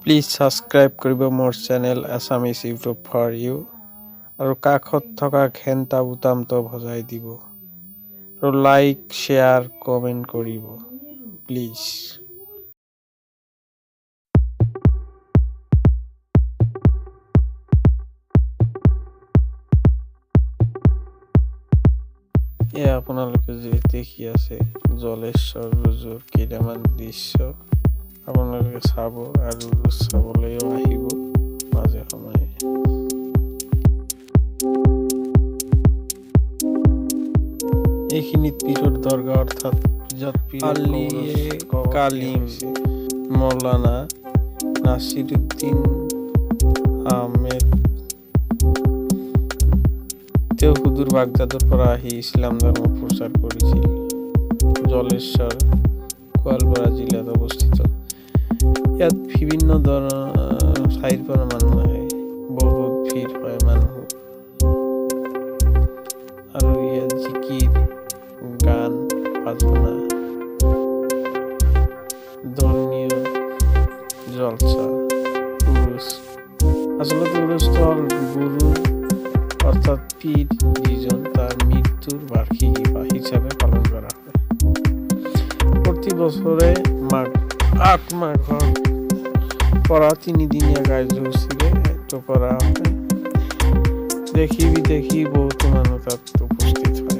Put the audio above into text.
Please subscribe কৰিব মোৰ channel Assamese YouTube for you আৰু কাষত থকা ঘণ্টা বুটামটো বজাই দিব আৰু লাইক শ্বেয়াৰ কমেণ্ট কৰিব প্লিজ। এয়া আপোনালোকে যি দেখি আছে জলেশ্বৰ ব্ৰিজৰ কেইটামান দৃশ্য আপোনালোকে চাব আৰু চাবলৈও আহিব মাজে সময়ে। এইখিনিত পীৰৰ দৰগাহ অৰ্থাৎ কালিম মৌলানা নাছিৰুদ্দিন আহমেদ তেওঁ সুদূৰ বাগদাদৰ পৰা আহি ইছলাম ধৰ্ম প্ৰচাৰ কৰিছিল। জলেশ্বৰ গোৱালপাৰা জিলাত অৱস্থিত। ইয়াত বিভিন্ন ঠাইৰ পৰা মানুহ আহে, বহুত ভিৰ হয় মানুহ আৰু ইয়াত জিকিৰ, গান বাজনা, ধৰ্মীয় জলসা, উৰুস। আচলতে উৰুসটো হ'ল গুৰু অৰ্থাৎ পীৰ যিজন তাৰ মৃত্যুৰ বাৰ্ষিকী হিচাপে পালন কৰা হয়। প্ৰতি বছৰে আঠ মাঘৰ পৰা 3 দিনীয়া কাৰ্যসূচীৰে এইটো কৰা হয়। দেশী বিদেশী বহুতো মানুহ তাত উপস্থিত হয়।